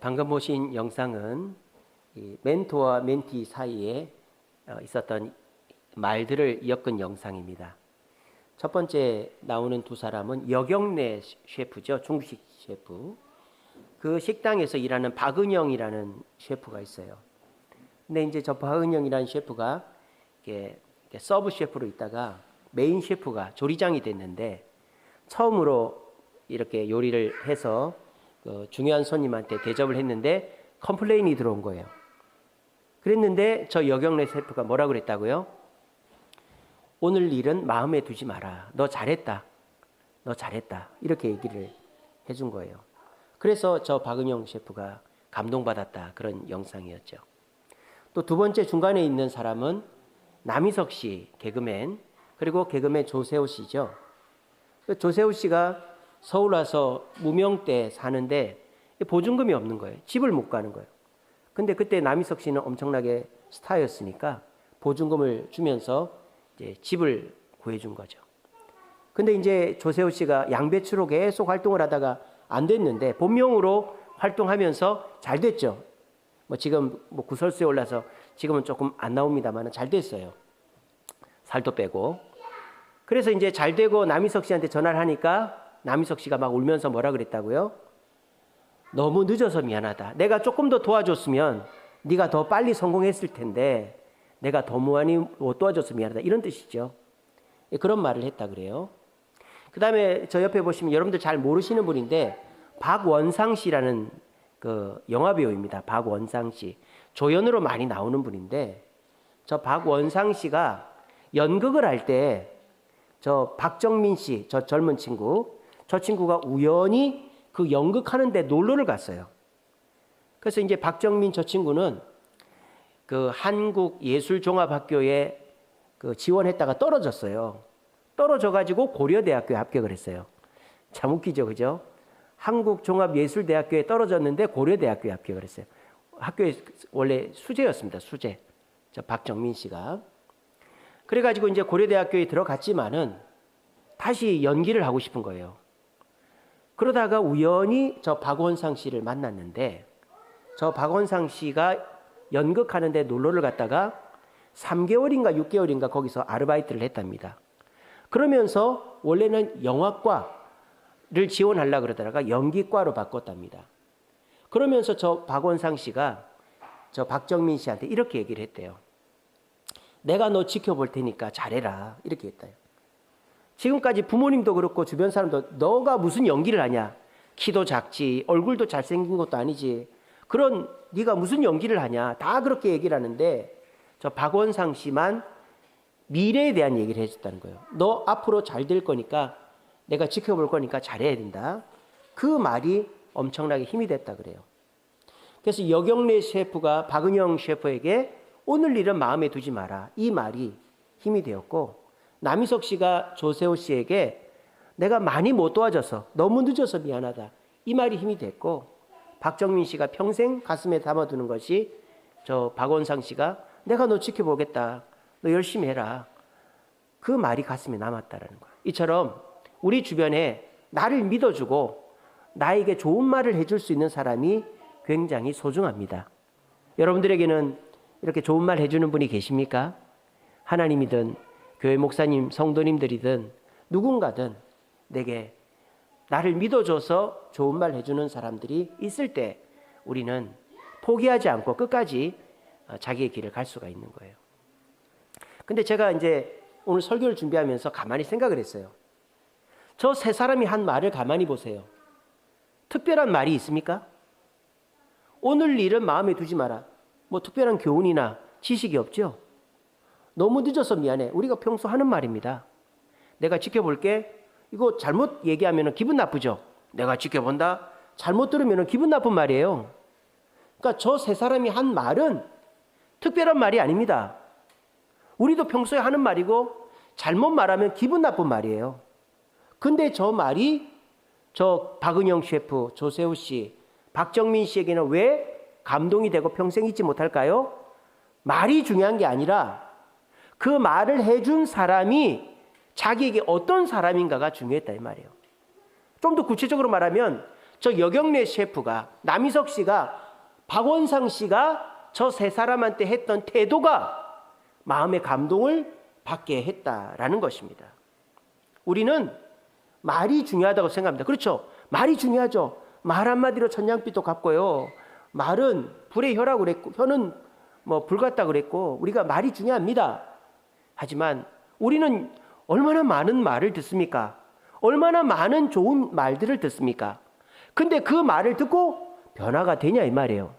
방금 보신 영상은 이 멘토와 멘티 사이에 있었던 말들을 엮은 영상입니다. 첫 번째 나오는 두 사람은 여경래 셰프죠. 중국식 셰프. 그 식당에서 일하는 박은영이라는 셰프가 있어요. 근데 이제 저 박은영이라는 셰프가 이렇게 서브 셰프로 있다가 메인 셰프가 조리장이 됐는데 처음으로 이렇게 요리를 해서 중요한 손님한테 대접을 했는데 컴플레인이 들어온 거예요. 그랬는데 저 여경래 셰프가 뭐라 그랬다고요? 오늘 일은 마음에 두지 마라. 너 잘했다. 너 잘했다. 이렇게 얘기를 해준 거예요. 그래서 저 박은영 셰프가 감동받았다. 그런 영상이었죠. 또 두 번째 중간에 있는 사람은 남희석 씨, 개그맨, 그리고 개그맨 조세호 씨죠. 조세호 씨가 서울 와서 무명때 사는데 보증금이 없는 거예요. 집을 못 가는 거예요. 근데 그때 남희석 씨는 엄청나게 스타였으니까 보증금을 주면서 이제 집을 구해준 거죠. 근데 이제 조세호 씨가 양배추로 계속 활동을 하다가 안 됐는데 본명으로 활동하면서 잘 됐죠. 지금 구설수에 올라서 지금은 조금 안 나옵니다만 잘 됐어요. 살도 빼고. 그래서 이제 잘 되고 남희석 씨한테 전화를 하니까 남희석 씨가 막 울면서 뭐라 그랬다고요? 너무 늦어서 미안하다. 내가 조금 더 도와줬으면 네가 더 빨리 성공했을 텐데 내가 더 많이 못 도와줘서 미안하다. 이런 뜻이죠. 그런 말을 했다 그래요. 그 다음에 저 옆에 보시면 여러분들 잘 모르시는 분인데 박원상 씨라는 그 영화배우입니다. 박원상 씨. 조연으로 많이 나오는 분인데 저 박원상 씨가 연극을 할 때 저 박정민 씨, 저 젊은 친구, 저 친구가 우연히 그 연극하는데 놀러를 갔어요. 그래서 이제 박정민 저 친구는 그 한국예술종합학교에 그 지원했다가 떨어졌어요. 떨어져가지고 고려대학교에 합격을 했어요. 참 웃기죠, 그죠? 한국종합예술대학교에 떨어졌는데 고려대학교에 합격을 했어요. 학교에 원래 수재였습니다, 수재. 저 박정민 씨가. 그래가지고 이제 고려대학교에 들어갔지만은 다시 연기를 하고 싶은 거예요. 그러다가 우연히 저 박원상 씨를 만났는데 저 박원상 씨가 연극하는데 놀러를 갔다가 3개월인가 6개월인가 거기서 아르바이트를 했답니다. 그러면서 원래는 영화과를 지원하려고 그러다가 연기과로 바꿨답니다. 그러면서 저 박원상 씨가 저 박정민 씨한테 이렇게 얘기를 했대요. 내가 너 지켜볼 테니까 잘해라. 이렇게 했대요. 지금까지 부모님도 그렇고 주변 사람도 너가 무슨 연기를 하냐. 키도 작지 얼굴도 잘생긴 것도 아니지. 그런 네가 무슨 연기를 하냐. 다 그렇게 얘기를 하는데 저 박원상 씨만 미래에 대한 얘기를 해줬다는 거예요. 너 앞으로 잘 될 거니까 내가 지켜볼 거니까 잘해야 된다. 그 말이 엄청나게 힘이 됐다 그래요. 그래서 여경래 셰프가 박은영 셰프에게 오늘 일은 마음에 두지 마라. 이 말이 힘이 되었고 남희석 씨가 조세호 씨에게 내가 많이 못 도와줘서 너무 늦어서 미안하다. 이 말이 힘이 됐고 박정민 씨가 평생 가슴에 담아두는 것이 저 박원상 씨가 내가 너 지켜보겠다. 너 열심히 해라. 그 말이 가슴에 남았다라는 거예요. 이처럼 우리 주변에 나를 믿어주고 나에게 좋은 말을 해줄 수 있는 사람이 굉장히 소중합니다. 여러분들에게는 이렇게 좋은 말 해주는 분이 계십니까? 하나님이든 교회 목사님, 성도님들이든 누군가든 내게 나를 믿어줘서 좋은 말 해주는 사람들이 있을 때 우리는 포기하지 않고 끝까지 자기의 길을 갈 수가 있는 거예요. 근데 제가 이제 오늘 설교를 준비하면서 가만히 생각을 했어요. 저 세 사람이 한 말을 가만히 보세요. 특별한 말이 있습니까? 오늘 일은 마음에 두지 마라. 특별한 교훈이나 지식이 없죠? 너무 늦어서 미안해. 우리가 평소 하는 말입니다. 내가 지켜볼게. 이거 잘못 얘기하면 기분 나쁘죠? 내가 지켜본다. 잘못 들으면 기분 나쁜 말이에요. 그러니까 저 세 사람이 한 말은 특별한 말이 아닙니다. 우리도 평소에 하는 말이고 잘못 말하면 기분 나쁜 말이에요. 근데 저 말이 저 박은영 셰프, 조세호 씨, 박정민 씨에게는 왜 감동이 되고 평생 잊지 못할까요? 말이 중요한 게 아니라 그 말을 해준 사람이 자기에게 어떤 사람인가가 중요했다 이 말이에요. 좀 더 구체적으로 말하면 저 여경래 셰프가, 남희석 씨가, 박원상 씨가 저 세 사람한테 했던 태도가 마음의 감동을 받게 했다라는 것입니다. 우리는 말이 중요하다고 생각합니다. 그렇죠? 말이 중요하죠. 말 한마디로 천냥빚도 갚고요. 말은 불의 혀라고 그랬고, 혀는 뭐 불 같다 그랬고, 우리가 말이 중요합니다. 하지만 우리는 얼마나 많은 말을 듣습니까? 얼마나 많은 좋은 말들을 듣습니까? 근데 그 말을 듣고 변화가 되냐 이 말이에요.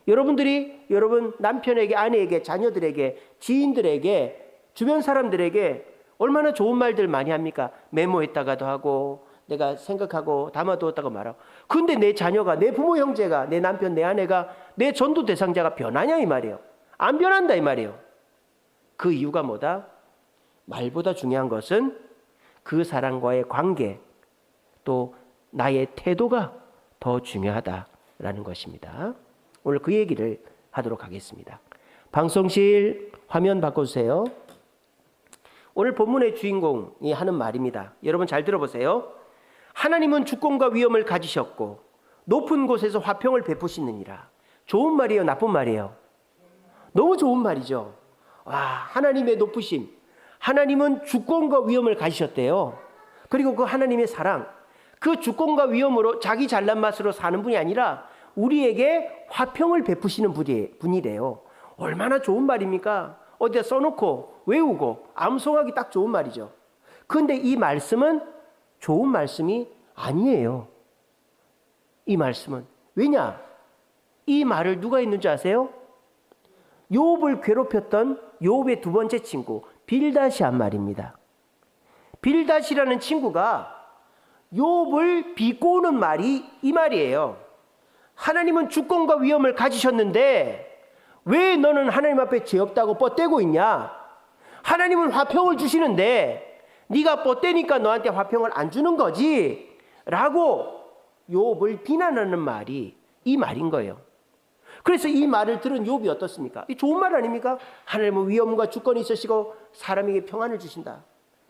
여러분 남편에게, 아내에게, 자녀들에게, 지인들에게, 주변 사람들에게 얼마나 좋은 말들 많이 합니까? 메모했다가도 하고, 내가 생각하고 담아두었다고 말하고. 근데 내 자녀가, 내 부모 형제가, 내 남편, 내 아내가, 내 전도 대상자가 변하냐 이 말이에요. 안 변한다 이 말이에요. 그 이유가 뭐다? 말보다 중요한 것은 그 사람과의 관계, 또 나의 태도가 더 중요하다라는 것입니다. 오늘 그 얘기를 하도록 하겠습니다. 방송실 화면 바꿔주세요. 오늘 본문의 주인공이 하는 말입니다. 여러분 잘 들어보세요. 하나님은 주권과 위엄을 가지셨고 높은 곳에서 화평을 베푸시느니라. 좋은 말이에요, 나쁜 말이에요? 너무 좋은 말이죠. 와, 하나님의 높으심. 하나님은 주권과 위엄을 가지셨대요. 그리고 그 하나님의 사랑, 그 주권과 위엄으로 자기 잘난 맛으로 사는 분이 아니라 우리에게 화평을 베푸시는 분이래요. 얼마나 좋은 말입니까? 어디다 써놓고 외우고 암송하기 딱 좋은 말이죠. 그런데 이 말씀은 좋은 말씀이 아니에요. 이 말씀은. 왜냐? 이 말을 누가 했는지 아세요? 욥을 괴롭혔던 욥의 두 번째 친구 빌닷이 한 말입니다. 빌닷이라는 친구가 욥을 비꼬는 말이 이 말이에요. 하나님은 주권과 위엄을 가지셨는데 왜 너는 하나님 앞에 죄 없다고 뻗대고 있냐? 하나님은 화평을 주시는데 네가 뻗대니까 너한테 화평을 안 주는 거지 라고 욥을 비난하는 말이 이 말인 거예요. 그래서 이 말을 들은 욥이 어떻습니까? 이 좋은 말 아닙니까? 하나님은 위엄과 주권이 있으시고 사람에게 평안을 주신다.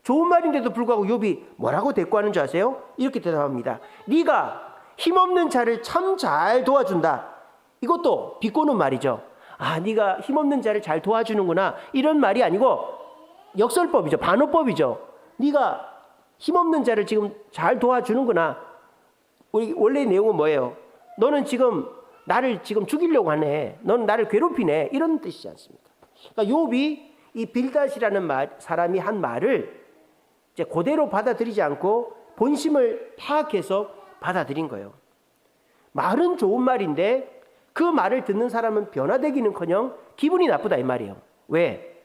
좋은 말인데도 불구하고 욥이 뭐라고 대꾸하는 줄 아세요? 이렇게 대답합니다. 네가 힘없는 자를 참 잘 도와준다. 이것도 비꼬는 말이죠. 아, 네가 힘없는 자를 잘 도와주는구나. 이런 말이 아니고 역설법이죠. 반어법이죠. 네가 힘없는 자를 지금 잘 도와주는구나. 우리 원래 내용은 뭐예요? 너는 지금 나를 지금 죽이려고 하네. 너는 나를 괴롭히네. 이런 뜻이지 않습니까? 그러니까 욥이 이 빌닷이라는 사람이 한 말을 이제 그대로 받아들이지 않고 본심을 파악해서 받아들인 거예요. 말은 좋은 말인데 그 말을 듣는 사람은 변화되기는커녕 기분이 나쁘다 이 말이에요. 왜?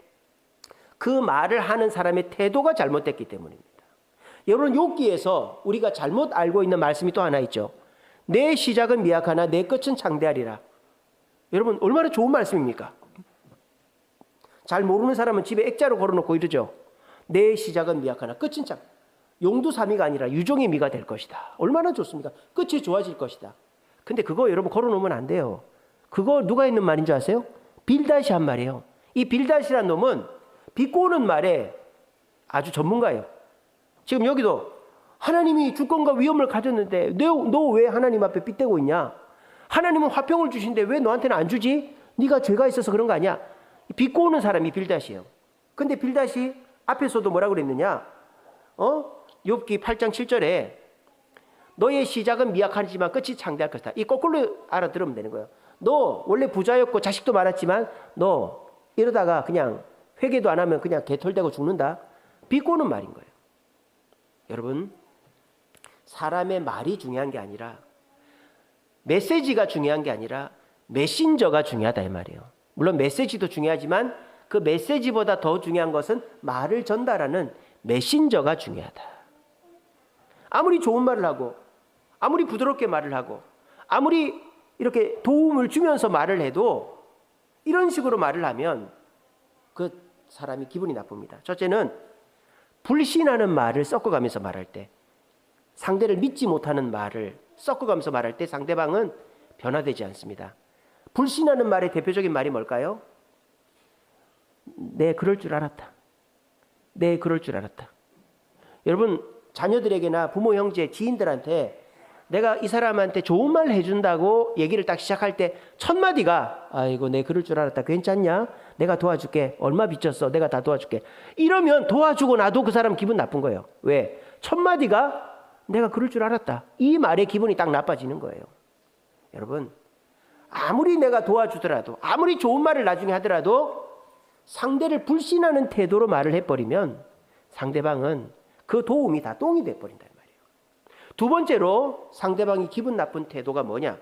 그 말을 하는 사람의 태도가 잘못됐기 때문입니다. 여러분 욥기에서 우리가 잘못 알고 있는 말씀이 또 하나 있죠. 내 시작은 미약하나 내 끝은 창대하리라. 여러분 얼마나 좋은 말씀입니까? 잘 모르는 사람은 집에 액자로 걸어놓고 이러죠. 내 시작은 미약하나 끝은 창. 용두사미가 아니라 유종의 미가 될 것이다. 얼마나 좋습니까? 끝이 좋아질 것이다. 근데 그거 여러분 걸어놓으면 안 돼요. 그거 누가 있는 말인 줄 아세요? 빌닷이 한 말이에요. 이 빌닷이라는 놈은 비꼬는 말에 아주 전문가예요. 지금 여기도 하나님이 주권과 위엄을 가졌는데 너 왜 하나님 앞에 빗대고 있냐? 하나님은 화평을 주신데 왜 너한테는 안 주지? 네가 죄가 있어서 그런 거 아니야? 비꼬는 사람이 빌닷이에요. 근데 빌닷이 앞에서도 뭐라고 그랬느냐? 욥기 8장 7절에 너의 시작은 미약하지만 끝이 창대할 것이다. 이 거꾸로 알아들으면 되는 거예요. 너 원래 부자였고 자식도 많았지만 너 이러다가 그냥 회개도 안 하면 그냥 개털되고 죽는다. 비꼬는 말인 거예요. 여러분 사람의 말이 중요한 게 아니라 메시지가 중요한 게 아니라 메신저가 중요하다 이 말이에요. 물론 메시지도 중요하지만 그 메시지보다 더 중요한 것은 말을 전달하는 메신저가 중요하다. 아무리 좋은 말을 하고 아무리 부드럽게 말을 하고 아무리 이렇게 도움을 주면서 말을 해도 이런 식으로 말을 하면 그 사람이 기분이 나쁩니다. 첫째는 불신하는 말을 섞어가면서 말할 때, 상대를 믿지 못하는 말을 섞어가면서 말할 때 상대방은 변화되지 않습니다. 불신하는 말의 대표적인 말이 뭘까요? 네, 그럴 줄 알았다. 네, 그럴 줄 알았다. 여러분 자녀들에게나 부모, 형제, 지인들한테 내가 이 사람한테 좋은 말 해준다고 얘기를 딱 시작할 때 첫 마디가 아이고 내 그럴 줄 알았다. 괜찮냐? 내가 도와줄게. 얼마 빚졌어? 내가 다 도와줄게. 이러면 도와주고 나도 그 사람 기분 나쁜 거예요. 왜? 첫 마디가 내가 그럴 줄 알았다. 이 말에 기분이 딱 나빠지는 거예요. 여러분, 아무리 내가 도와주더라도, 아무리 좋은 말을 나중에 하더라도 상대를 불신하는 태도로 말을 해버리면 상대방은 그 도움이 다 똥이 돼버린단 말이에요. 두 번째로 상대방이 기분 나쁜 태도가 뭐냐?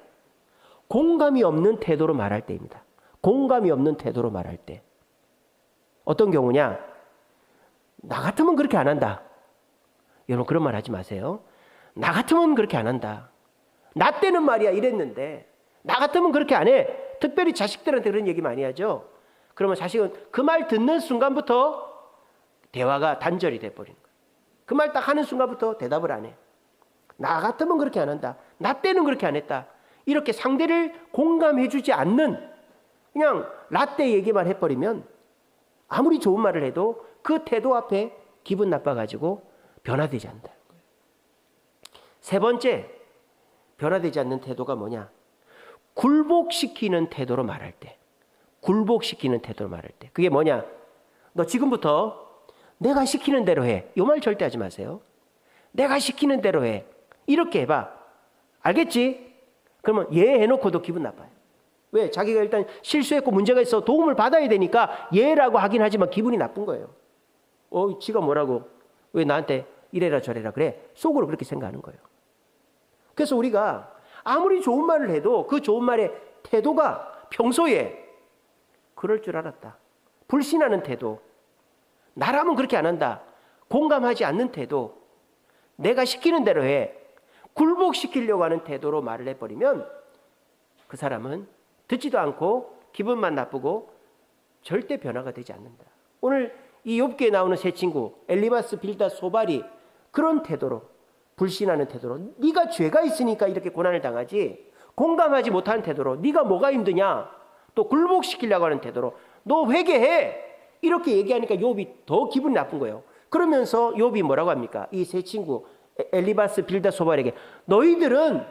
공감이 없는 태도로 말할 때입니다. 공감이 없는 태도로 말할 때. 어떤 경우냐? 나 같으면 그렇게 안 한다. 여러분 그런 말 하지 마세요. 나 같으면 그렇게 안 한다. 나 때는 말이야 이랬는데 나 같으면 그렇게 안 해. 특별히 자식들한테 그런 얘기 많이 하죠. 그러면 자식은 그 말 듣는 순간부터 대화가 단절이 돼버리는 거예요. 그 말 딱 하는 순간부터 대답을 안 해. 나 같으면 그렇게 안 한다. 나 때는 그렇게 안 했다. 이렇게 상대를 공감해주지 않는 그냥 라떼 얘기만 해버리면 아무리 좋은 말을 해도 그 태도 앞에 기분 나빠가지고 변화되지 않는다는 거예요. 세 번째 변화되지 않는 태도가 뭐냐? 굴복시키는 태도로 말할 때. 굴복시키는 태도로 말할 때. 그게 뭐냐? 너 지금부터 내가 시키는 대로 해. 이 말 절대 하지 마세요. 내가 시키는 대로 해. 이렇게 해봐. 알겠지? 그러면 예 해놓고도 기분 나빠요. 왜? 자기가 일단 실수했고 문제가 있어 도움을 받아야 되니까 예라고 하긴 하지만 기분이 나쁜 거예요. 지가 뭐라고 왜 나한테 이래라 저래라 그래? 속으로 그렇게 생각하는 거예요. 그래서 우리가 아무리 좋은 말을 해도 그 좋은 말의 태도가 평소에 그럴 줄 알았다. 불신하는 태도. 나라면 그렇게 안 한다. 공감하지 않는 태도. 내가 시키는 대로 해. 굴복시키려고 하는 태도로 말을 해버리면 그 사람은 듣지도 않고 기분만 나쁘고 절대 변화가 되지 않는다. 오늘 이 욥기에 나오는 세 친구 엘리바스, 빌닷, 소발이 그런 태도로 불신하는 태도로 네가 죄가 있으니까 이렇게 고난을 당하지 공감하지 못하는 태도로 네가 뭐가 힘드냐 또 굴복시키려고 하는 태도로 너 회개해 이렇게 얘기하니까 욥이 더 기분이 나쁜 거예요. 그러면서 욥이 뭐라고 합니까? 이 세 친구 엘리바스, 빌닷, 소발에게 너희들은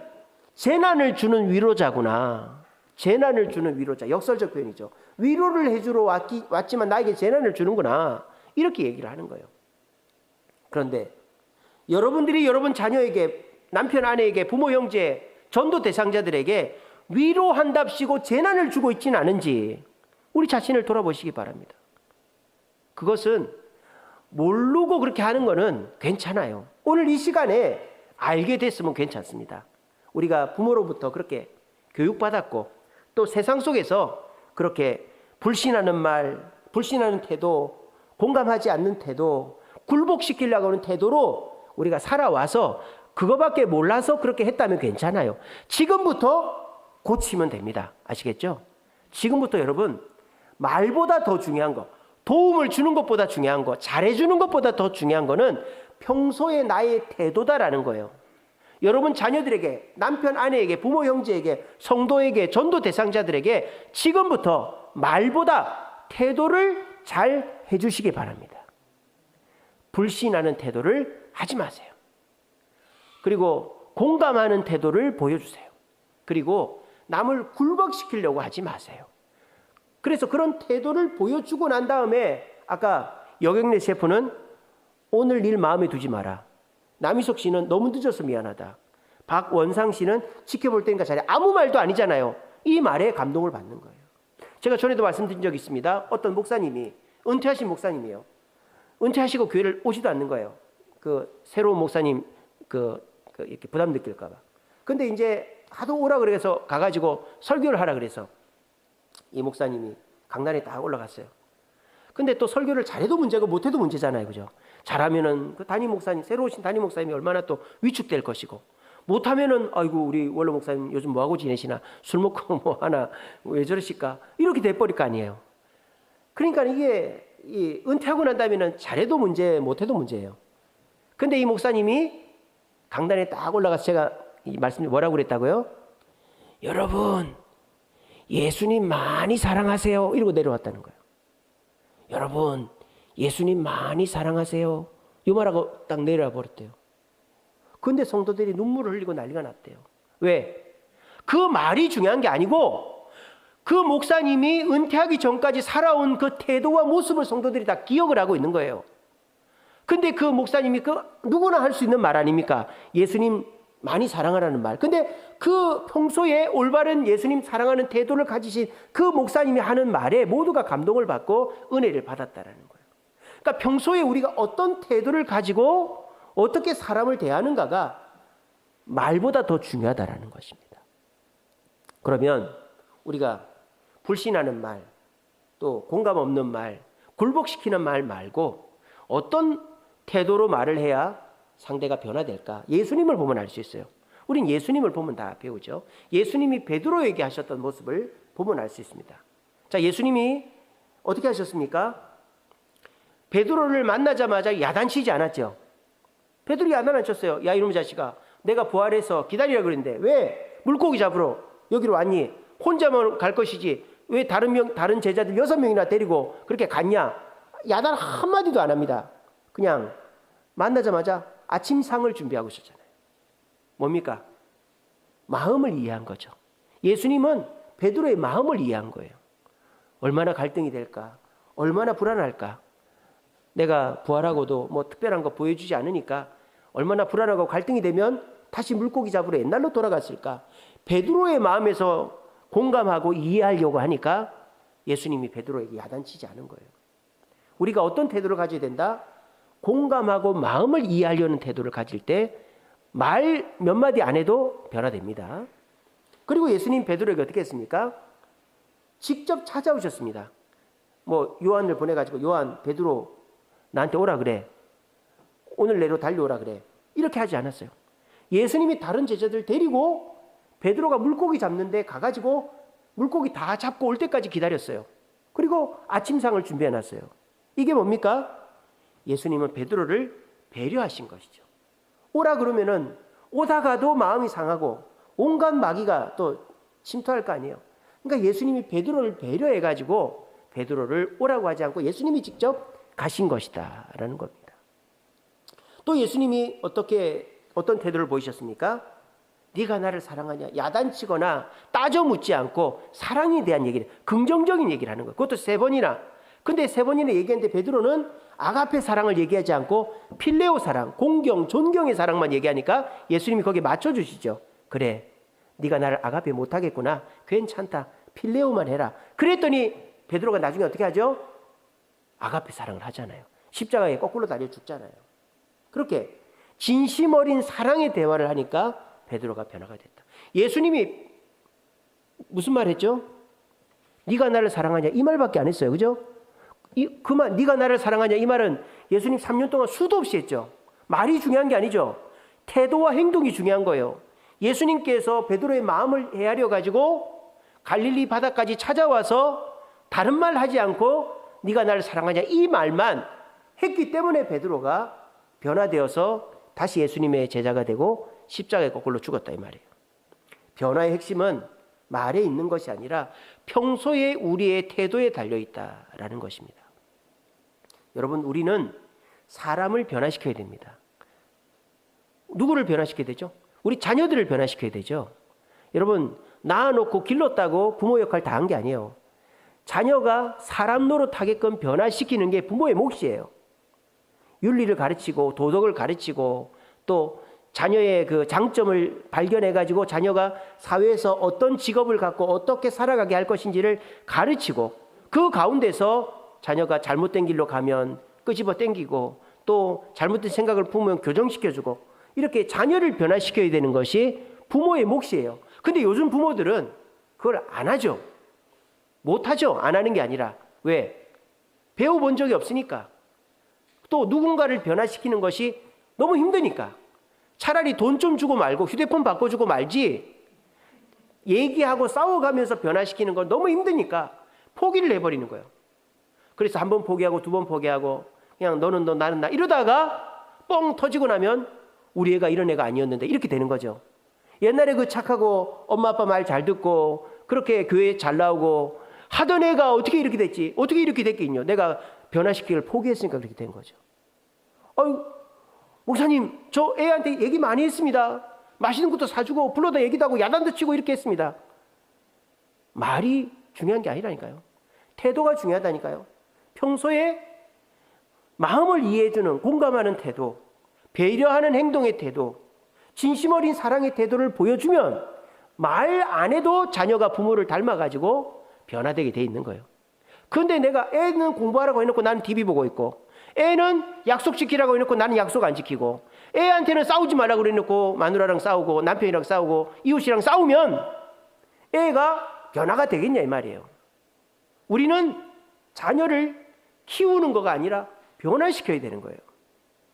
재난을 주는 위로자구나. 재난을 주는 위로자. 역설적 표현이죠. 위로를 해주러 왔지만 나에게 재난을 주는구나. 이렇게 얘기를 하는 거예요. 그런데 여러분들이 여러분 자녀에게 남편, 아내에게, 부모, 형제, 전도 대상자들에게 위로한답시고 재난을 주고 있지는 않은지 우리 자신을 돌아보시기 바랍니다. 그것은 모르고 그렇게 하는 거는 괜찮아요. 오늘 이 시간에 알게 됐으면 괜찮습니다. 우리가 부모로부터 그렇게 교육받았고 또 세상 속에서 그렇게 불신하는 말, 불신하는 태도, 공감하지 않는 태도, 굴복시키려고 하는 태도로 우리가 살아와서 그거밖에 몰라서 그렇게 했다면 괜찮아요. 지금부터 고치면 됩니다. 아시겠죠? 지금부터 여러분 말보다 더 중요한 거, 도움을 주는 것보다 중요한 거, 잘해주는 것보다 더 중요한 거는 평소의 나의 태도다라는 거예요. 여러분 자녀들에게, 남편, 아내에게, 부모, 형제에게, 성도에게, 전도 대상자들에게 지금부터 말보다 태도를 잘 해주시기 바랍니다. 불신하는 태도를 하지 마세요. 그리고 공감하는 태도를 보여주세요. 그리고 남을 굴복시키려고 하지 마세요. 그래서 그런 태도를 보여주고 난 다음에 아까 여경래 셰프는 오늘 일 마음에 두지 마라. 남희석 씨는 너무 늦어서 미안하다. 박원상 씨는 지켜볼 테니까 잘해. 아무 말도 아니잖아요. 이 말에 감동을 받는 거예요. 제가 전에도 말씀드린 적이 있습니다. 어떤 목사님이, 은퇴하신 목사님이에요. 은퇴하시고 교회를 오지도 않는 거예요. 그 새로운 목사님 이렇게 부담 느낄까 봐. 근데 이제 하도 오라 그래서 가가지고 설교를 하라 그래서 이 목사님이 강단에 딱 올라갔어요. 근데 또 설교를 잘해도 문제고 못해도 문제잖아요. 그죠? 잘하면은 그 담임 목사님, 새로 오신 담임 목사님이 얼마나 또 위축될 것이고, 못하면은 아이고 우리 원로 목사님 요즘 뭐하고 지내시나, 술 먹고 뭐 하나, 왜 저러실까, 이렇게 돼버릴 거 아니에요. 그러니까 이게 은퇴하고 난 다음에는 잘해도 문제, 못해도 문제예요. 근데 이 목사님이 강단에 딱 올라가서 제가 이 말씀 뭐라고 그랬다고요? 여러분 예수님 많이 사랑하세요 이러고 내려왔다는 거예요. 여러분 예수님 많이 사랑하세요 이 말하고 딱 내려와 버렸대요. 근데 성도들이 눈물을 흘리고 난리가 났대요. 왜? 그 말이 중요한 게 아니고 그 목사님이 은퇴하기 전까지 살아온 그 태도와 모습을 성도들이 다 기억을 하고 있는 거예요. 근데 그 목사님이 누구나 할 수 있는 말 아닙니까? 예수님 많이 사랑하라는 말. 근데 그 평소에 올바른 예수님 사랑하는 태도를 가지신 그 목사님이 하는 말에 모두가 감동을 받고 은혜를 받았다라는 거예요. 그러니까 평소에 우리가 어떤 태도를 가지고 어떻게 사람을 대하는가가 말보다 더 중요하다라는 것입니다. 그러면 우리가 불신하는 말, 또 공감 없는 말, 굴복시키는 말 말고 어떤 태도로 말을 해야 상대가 변화될까? 예수님을 보면 알 수 있어요. 우린 예수님을 보면 다 배우죠. 예수님이 베드로에게 하셨던 모습을 보면 알 수 있습니다. 자, 예수님이 어떻게 하셨습니까? 베드로를 만나자마자 야단치지 않았죠. 베드로 야단 안 쳤어요. 야, 이놈의 자식아, 내가 부활해서 기다리라 그랬는데 왜 물고기 잡으러 여기로 왔니? 혼자만 갈 것이지 왜 다른 제자들 6명이나 데리고 그렇게 갔냐? 야단 한마디도 안 합니다. 그냥 만나자마자 아침상을 준비하고 있었잖아요. 뭡니까? 마음을 이해한 거죠. 예수님은 베드로의 마음을 이해한 거예요. 얼마나 갈등이 될까? 얼마나 불안할까? 내가 부활하고도 뭐 특별한 거 보여주지 않으니까 얼마나 불안하고 갈등이 되면 다시 물고기 잡으러 옛날로 돌아갔을까? 베드로의 마음에서 공감하고 이해하려고 하니까 예수님이 베드로에게 야단치지 않은 거예요. 우리가 어떤 태도를 가져야 된다? 공감하고 마음을 이해하려는 태도를 가질 때 말 몇 마디 안 해도 변화됩니다. 그리고 예수님 베드로에게 어떻게 했습니까? 직접 찾아오셨습니다. 뭐 요한을 보내가지고 요한, 베드로 나한테 오라 그래. 오늘 내로 달려오라 그래. 이렇게 하지 않았어요. 예수님이 다른 제자들 데리고 베드로가 물고기 잡는데 가가지고 물고기 다 잡고 올 때까지 기다렸어요. 그리고 아침상을 준비해놨어요. 이게 뭡니까? 예수님은 베드로를 배려하신 것이죠. 오라 그러면은 오다가도 마음이 상하고 온갖 마귀가 또 침투할 거 아니에요. 그러니까 예수님이 베드로를 배려해가지고 베드로를 오라고 하지 않고 예수님이 직접 가신 것이다 라는 겁니다. 또 예수님이 어떤 태도를 보이셨습니까? 네가 나를 사랑하냐? 야단치거나 따져 묻지 않고 사랑에 대한 얘기를, 긍정적인 얘기를 하는 거예요. 그것도 3번이나. 근데 3번이나 얘기했는데 베드로는 아가페 사랑을 얘기하지 않고 필레오 사랑, 공경, 존경의 사랑만 얘기하니까 예수님이 거기에 맞춰주시죠. 그래, 네가 나를 아가페 못하겠구나. 괜찮다. 필레오만 해라. 그랬더니 베드로가 나중에 어떻게 하죠? 아가페 사랑을 하잖아요. 십자가에 거꾸로 달려 죽잖아요. 그렇게 진심 어린 사랑의 대화를 하니까 베드로가 변화가 됐다. 예수님이 무슨 말 했죠? 네가 나를 사랑하냐? 이 말밖에 안 했어요. 그죠? 그 말, 네가 나를 사랑하냐? 이 말은 예수님 3년 동안 수도 없이 했죠. 말이 중요한 게 아니죠. 태도와 행동이 중요한 거예요. 예수님께서 베드로의 마음을 헤아려 가지고 갈릴리 바다까지 찾아와서 다른 말 하지 않고 네가 나를 사랑하냐? 이 말만 했기 때문에 베드로가 변화되어서 다시 예수님의 제자가 되고 십자가에 거꾸로 죽었다 이 말이에요. 변화의 핵심은 말에 있는 것이 아니라 평소에 우리의 태도에 달려있다라는 것입니다. 여러분, 우리는 사람을 변화시켜야 됩니다. 누구를 변화시켜야 되죠? 우리 자녀들을 변화시켜야 되죠. 여러분, 낳아놓고 길렀다고 부모 역할 다 한 게 아니에요. 자녀가 사람 노릇하게끔 변화시키는 게 부모의 몫이에요. 윤리를 가르치고 도덕을 가르치고 또 자녀의 그 장점을 발견해가지고 자녀가 사회에서 어떤 직업을 갖고 어떻게 살아가게 할 것인지를 가르치고 그 가운데서 자녀가 잘못된 길로 가면 끄집어 당기고 또 잘못된 생각을 품으면 교정시켜주고 이렇게 자녀를 변화시켜야 되는 것이 부모의 몫이에요. 근데 요즘 부모들은 그걸 안 하죠. 못하죠. 안 하는 게 아니라. 왜? 배워본 적이 없으니까. 또 누군가를 변화시키는 것이 너무 힘드니까. 차라리 돈 좀 주고 말고 휴대폰 바꿔주고 말지 얘기하고 싸워가면서 변화시키는 건 너무 힘드니까 포기를 해버리는 거예요. 그래서 한 번 포기하고 두 번 포기하고 그냥 너는 너 나는 나 이러다가 뻥 터지고 나면 우리 애가 이런 애가 아니었는데 이렇게 되는 거죠. 옛날에 그 착하고 엄마 아빠 말 잘 듣고 그렇게 교회 잘 나오고 하던 애가 어떻게 이렇게 됐지? 어떻게 이렇게 됐겠냐? 내가 변화시키기를 포기했으니까 그렇게 된 거죠. 목사님, 저 애한테 얘기 많이 했습니다. 맛있는 것도 사주고 불러다 얘기도 하고 야단도 치고 이렇게 했습니다. 말이 중요한 게 아니라니까요. 태도가 중요하다니까요. 평소에 마음을 이해해주는, 공감하는 태도, 배려하는 행동의 태도, 진심 어린 사랑의 태도를 보여주면 말 안 해도 자녀가 부모를 닮아가지고 변화되게 돼 있는 거예요. 그런데 내가 애는 공부하라고 해놓고 나는 TV 보고 있고, 애는 약속 지키라고 해놓고 나는 약속 안 지키고, 애한테는 싸우지 말라고 해놓고 마누라랑 싸우고 남편이랑 싸우고 이웃이랑 싸우면 애가 변화가 되겠냐 이 말이에요. 우리는 자녀를 키우는 거가 아니라 변화시켜야 되는 거예요.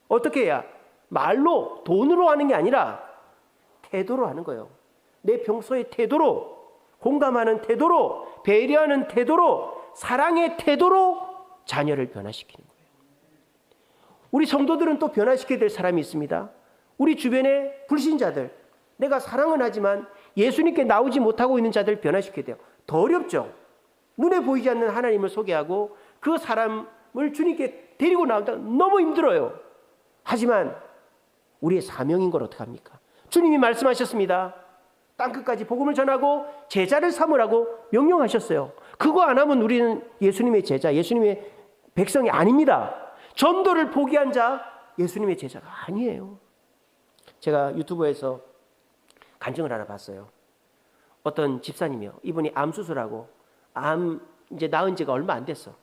어떻게 해야? 말로, 돈으로 하는 게 아니라 태도로 하는 거예요. 내 평소의 태도로, 공감하는 태도로, 배려하는 태도로, 사랑의 태도로 자녀를 변화시키는 거예요. 우리 성도들은 또 변화시켜야 될 사람이 있습니다. 우리 주변의 불신자들, 내가 사랑은 하지만 예수님께 나오지 못하고 있는 자들 변화시켜야 돼요. 더 어렵죠. 눈에 보이지 않는 하나님을 소개하고 그 사람을 주님께 데리고 나온다. 너무 힘들어요. 하지만 우리의 사명인 걸 어떡합니까? 주님이 말씀하셨습니다. 땅끝까지 복음을 전하고 제자를 삼으라고 명령하셨어요. 그거 안 하면 우리는 예수님의 제자, 예수님의 백성이 아닙니다. 전도를 포기한 자 예수님의 제자가 아니에요. 제가 유튜브에서 간증을 하나 봤어요. 어떤 집사님이요. 이분이 암 수술하고 암 이제 나은 지가 얼마 안 됐어.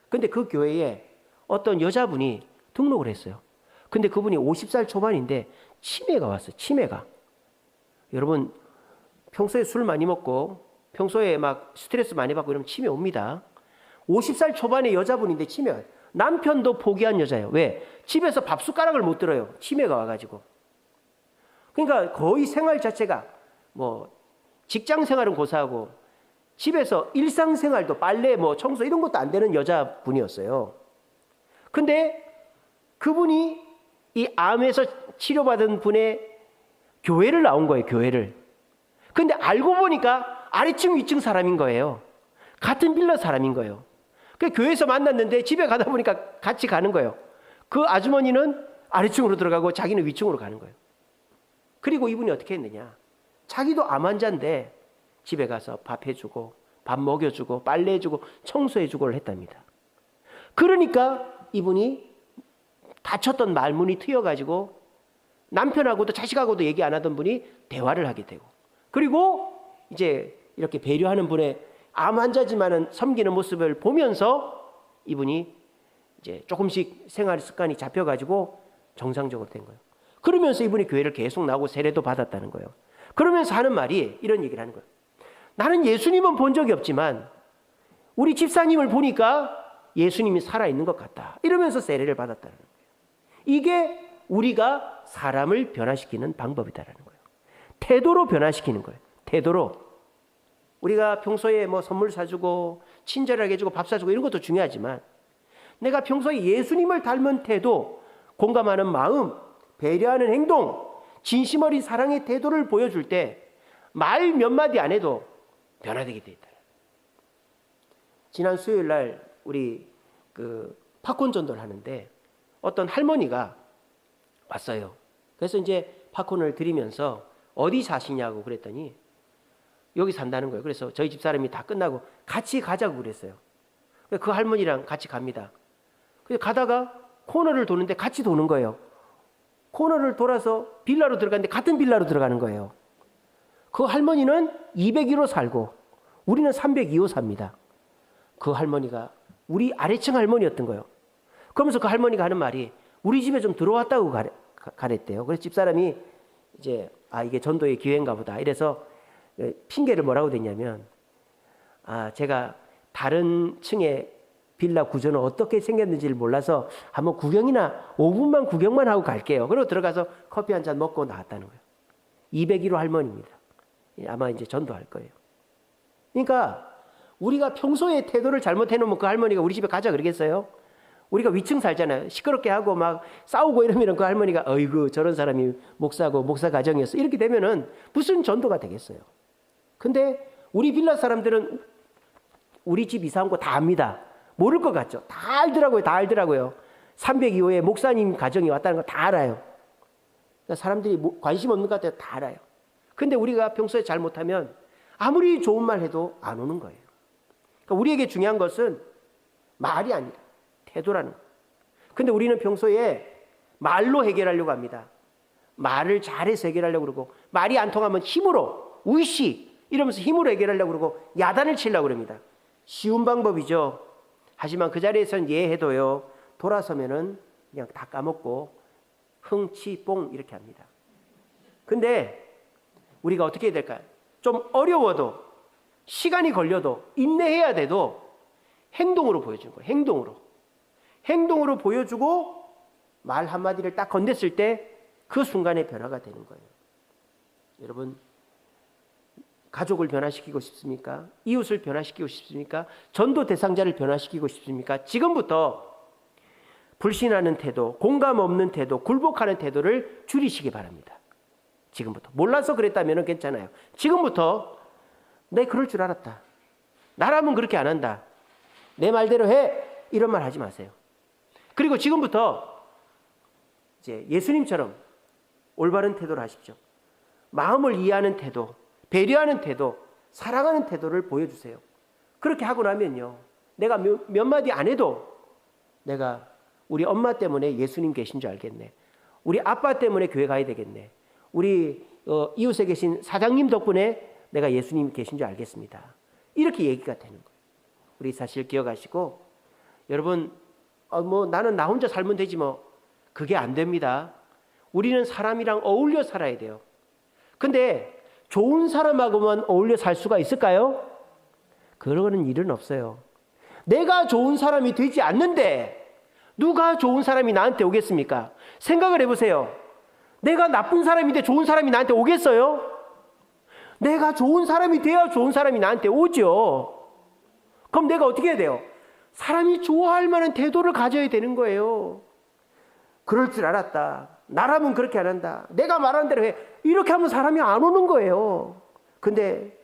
근데 그 교회에 어떤 여자분이 등록을 했어요. 근데 그분이 50살 초반인데 치매가 왔어요. 치매가. 여러분 평소에 술 많이 먹고 평소에 막 스트레스 많이 받고 이러면 치매 옵니다. 50살 초반의 여자분인데 치매가. 남편도 포기한 여자예요. 왜? 집에서 밥숟가락을 못 들어요. 치매가 와가지고. 그러니까 거의 생활 자체가 뭐 직장 생활은 고사하고 집에서 일상생활도 빨래 뭐 청소 이런 것도 안 되는 여자분이었어요. 근데 그분이 이 암에서 치료받은 분의 교회를 나온 거예요. 교회를. 근데 알고 보니까 아래층 위층 사람인 거예요. 같은 빌라 사람인 거예요. 그 교회에서 만났는데 집에 가다 보니까 같이 가는 거예요. 그 아주머니는 아래층으로 들어가고 자기는 위층으로 가는 거예요. 그리고 이분이 어떻게 했느냐. 자기도 암 환자인데 집에 가서 밥 해주고 밥 먹여주고 빨래해주고 청소해주고를 했답니다. 그러니까 이분이 다쳤던 말문이 트여가지고 남편하고도 자식하고도 얘기 안 하던 분이 대화를 하게 되고, 그리고 이제 이렇게 배려하는 분의 암 환자지만은 섬기는 모습을 보면서 이분이 이제 조금씩 생활 습관이 잡혀가지고 정상적으로 된 거예요. 그러면서 이분이 교회를 계속 나오고 세례도 받았다는 거예요. 그러면서 하는 말이 이런 얘기를 하는 거예요. 나는 예수님은 본 적이 없지만 우리 집사님을 보니까 예수님이 살아있는 것 같다. 이러면서 세례를 받았다는 거예요. 이게 우리가 사람을 변화시키는 방법이다라는 거예요. 태도로 변화시키는 거예요. 태도로. 우리가 평소에 뭐 선물 사주고 친절하게 해주고 밥 사주고 이런 것도 중요하지만 내가 평소에 예수님을 닮은 태도, 공감하는 마음, 배려하는 행동, 진심 어린 사랑의 태도를 보여줄 때 말 몇 마디 안 해도 변화되게 돼 있다. 지난 수요일 날 우리 그 팝콘 전도를 하는데 어떤 할머니가 왔어요. 그래서 이제 팝콘을 드리면서 어디 사시냐고 그랬더니 여기 산다는 거예요. 그래서 저희 집 사람이 다 끝나고 같이 가자고 그랬어요. 그 할머니랑 같이 갑니다. 그래서 가다가 코너를 도는데 같이 도는 거예요. 코너를 돌아서 빌라로 들어가는데 같은 빌라로 들어가는 거예요. 그 할머니는 202호 살고 우리는 302호 삽니다. 그 할머니가 우리 아래층 할머니였던 거예요. 그러면서 그 할머니가 하는 말이 우리 집에 좀 들어왔다고 가랬대요. 그래서 집사람이 이제 이게 전도의 기회인가 보다. 이래서 핑계를 뭐라고 댔냐면 제가 다른 층의 빌라 구조는 어떻게 생겼는지를 몰라서 한번 구경이나 5분만 구경만 하고 갈게요. 그리고 들어가서 커피 한 잔 먹고 나왔다는 거예요. 201호 할머니입니다. 아마 이제 전도할 거예요. 그러니까 우리가 평소에 태도를 잘못해놓으면 그 할머니가 우리 집에 가자 그러겠어요? 우리가 위층 살잖아요. 시끄럽게 하고 막 싸우고 이러면 그 할머니가 어이구 저런 사람이 목사고 목사 가정이었어. 이렇게 되면은 무슨 전도가 되겠어요. 근데 우리 빌라 사람들은 우리 집 이사 온 거 다 압니다. 모를 것 같죠? 다 알더라고요. 다 알더라고요. 302호에 목사님 가정이 왔다는 거 다 알아요. 사람들이 관심 없는 것 같아요. 다 알아요. 근데 우리가 평소에 잘못하면 아무리 좋은 말 해도 안 오는 거예요. 그러니까 우리에게 중요한 것은 말이 아니라 태도라는 거예요. 근데 우리는 평소에 말로 해결하려고 합니다. 말을 잘해서 해결하려고 그러고, 말이 안 통하면 힘으로, 우이씨 이러면서 힘으로 해결하려고 그러고 야단을 치려고 그럽니다. 쉬운 방법이죠. 하지만 그 자리에서는 예해도요, 돌아서면은 그냥 다 까먹고 흥치뽕 이렇게 합니다. 근데 우리가 어떻게 해야 될까요? 좀 어려워도, 시간이 걸려도, 인내해야 돼도 행동으로 보여주는 거예요. 행동으로 보여주고 말 한마디를 딱 건넸을 때 그 순간에 변화가 되는 거예요. 여러분, 가족을 변화시키고 싶습니까? 이웃을 변화시키고 싶습니까? 전도 대상자를 변화시키고 싶습니까? 지금부터 불신하는 태도, 공감 없는 태도, 굴복하는 태도를 줄이시기 바랍니다. 지금부터. 몰라서 그랬다면 괜찮아요. 지금부터 내 그럴 줄 알았다. 나라면 그렇게 안 한다. 내 말대로 해. 이런 말 하지 마세요. 그리고 지금부터 이제 예수님처럼 올바른 태도를 하십시오. 마음을 이해하는 태도, 배려하는 태도, 사랑하는 태도를 보여주세요. 그렇게 하고 나면요, 내가 몇 마디 안 해도 내가 우리 엄마 때문에 예수님 계신 줄 알겠네. 우리 아빠 때문에 교회 가야 되겠네. 우리 이웃에 계신 사장님 덕분에 내가 예수님 계신 줄 알겠습니다. 이렇게 얘기가 되는 거예요. 우리 사실 기억하시고, 여러분, 나는 나 혼자 살면 되지 뭐. 그게 안 됩니다. 우리는 사람이랑 어울려 살아야 돼요. 근데 좋은 사람하고만 어울려 살 수가 있을까요? 그러는 일은 없어요. 내가 좋은 사람이 되지 않는데 누가 좋은 사람이 나한테 오겠습니까? 생각을 해보세요. 내가 나쁜 사람인데 좋은 사람이 나한테 오겠어요? 내가 좋은 사람이 돼야 좋은 사람이 나한테 오죠. 그럼 내가 어떻게 해야 돼요? 사람이 좋아할 만한 태도를 가져야 되는 거예요. 그럴 줄 알았다. 나라면 그렇게 안 한다. 내가 말하는 대로 해. 이렇게 하면 사람이 안 오는 거예요. 근데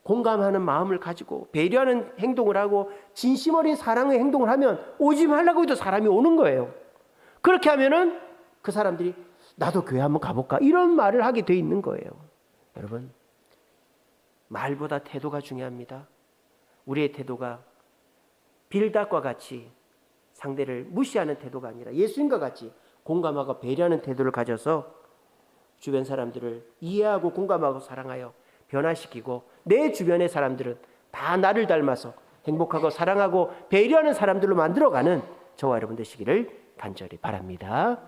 공감하는 마음을 가지고 배려하는 행동을 하고 진심 어린 사랑의 행동을 하면 오지 말라고 해도 사람이 오는 거예요. 그렇게 하면은 그 사람들이 나도 교회 한번 가볼까? 이런 말을 하게 돼 있는 거예요. 여러분, 말보다 태도가 중요합니다. 우리의 태도가 빌닷과 같이 상대를 무시하는 태도가 아니라 예수님과 같이 공감하고 배려하는 태도를 가져서 주변 사람들을 이해하고 공감하고 사랑하여 변화시키고, 내 주변의 사람들은 다 나를 닮아서 행복하고 사랑하고 배려하는 사람들로 만들어가는 저와 여러분 되시기를 간절히 바랍니다.